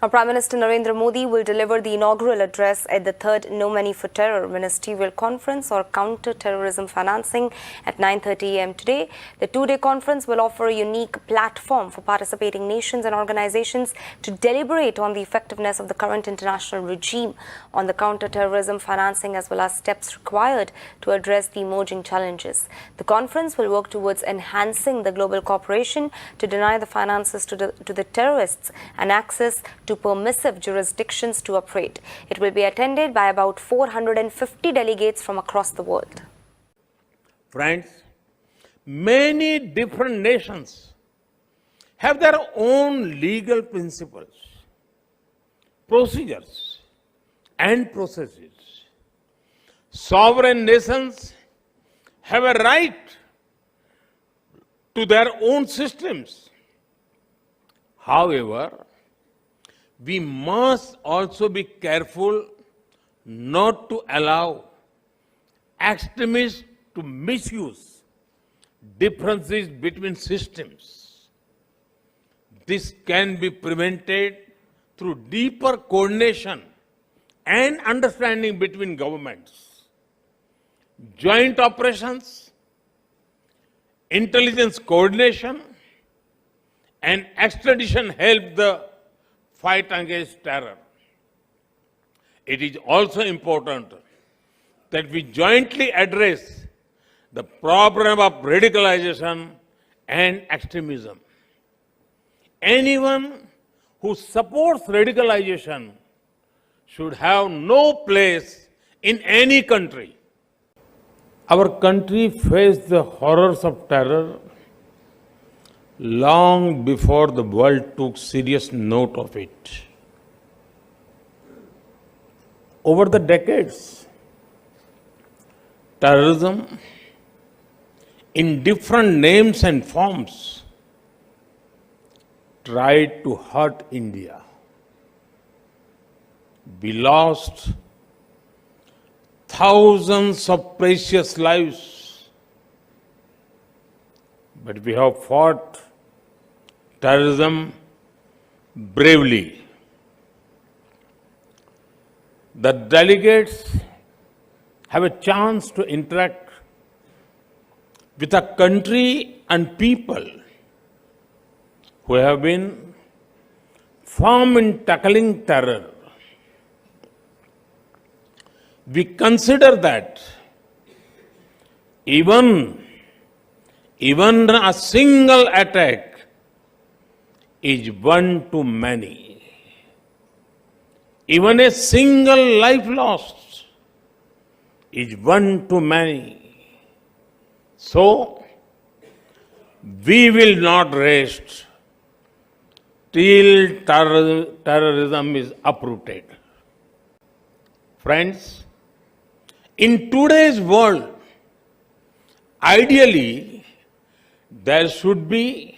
Prime Minister Narendra Modi will deliver the inaugural address at the third No Money for Terror Ministerial Conference or Counter-Terrorism Financing at 9:30 a.m. today. The two-day conference will offer a unique platform for participating nations and organizations to deliberate on the effectiveness of the current international regime on the counter-terrorism financing as well as steps required to address the emerging challenges. The conference will work towards enhancing the global cooperation to deny the finances to the terrorists and access to permissive jurisdictions to operate. It will be attended by about 450 delegates from across the world. Friends, many different nations have their own legal principles, procedures, and processes. Sovereign nations have a right to their own systems. However, we must also be careful not to allow extremists to misuse differences between systems. This can be prevented through deeper coordination and understanding between governments. Joint operations, intelligence coordination, and extradition help the fight against terror. It is also important that we jointly address the problem of radicalization and extremism. Anyone who supports radicalization should have no place in any country. Our country faced the horrors of terror long before the world took serious note of it. Over the decades, terrorism in different names and forms tried to hurt India. We lost thousands of precious lives, but we have fought terrorism bravely. The delegates have a chance to interact with a country and people who have been firm in tackling terror. We consider that even a single attack is one too many. Even a single life lost is one too many. So, we will not rest till terrorism is uprooted. Friends, in today's world, ideally, there should be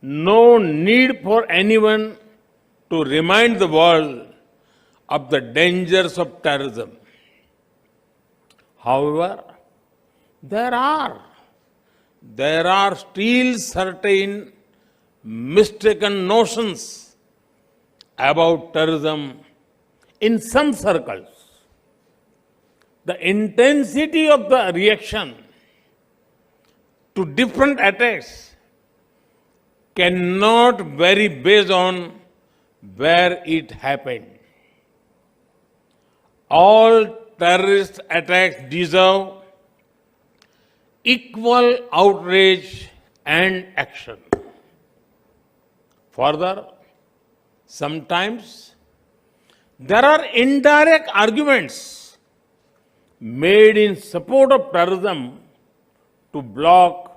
no need for anyone to remind the world of the dangers of terrorism. However, there are still certain mistaken notions about terrorism in some circles. The intensity of the reaction to different attacks cannot vary based on where it happened. All terrorist attacks deserve equal outrage and action. Further, sometimes there are indirect arguments made in support of terrorism to block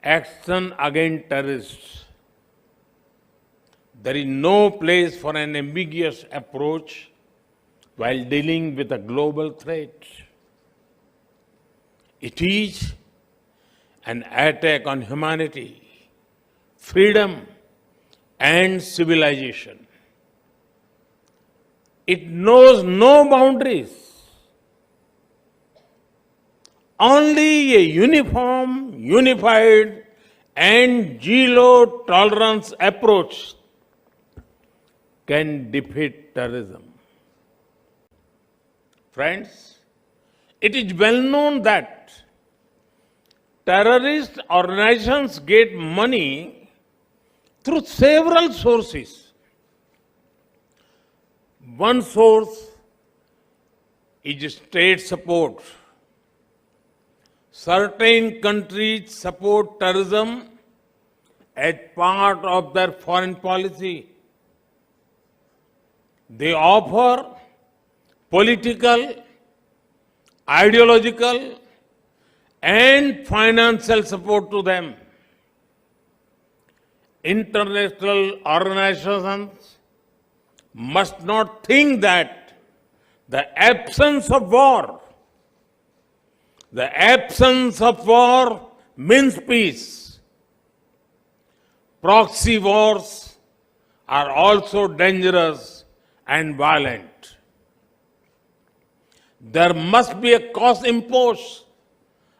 action against terrorists. There is no place for an ambiguous approach while dealing with a global threat. It is an attack on humanity, freedom, and civilization. It knows no boundaries. Only a uniform, unified, and zero tolerance approach can defeat terrorism. Friends, it is well known that terrorist organizations get money through several sources. One source is state support. Certain countries support terrorism as part of their foreign policy. They offer political, ideological, and financial support to them. International organizations must not think that the absence of war means peace. Proxy wars are also dangerous and violent. There must be a cost imposed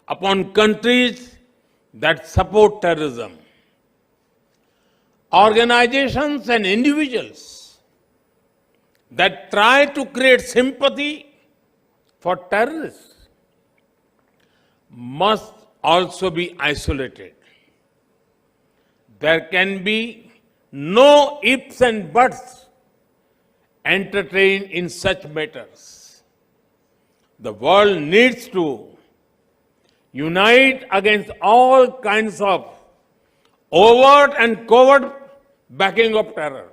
upon countries that support terrorism. Organizations and individuals that try to create sympathy for terrorists must also be isolated. There can be no ifs and buts entertained in such matters. The world needs to unite against all kinds of overt and covert backing of terror.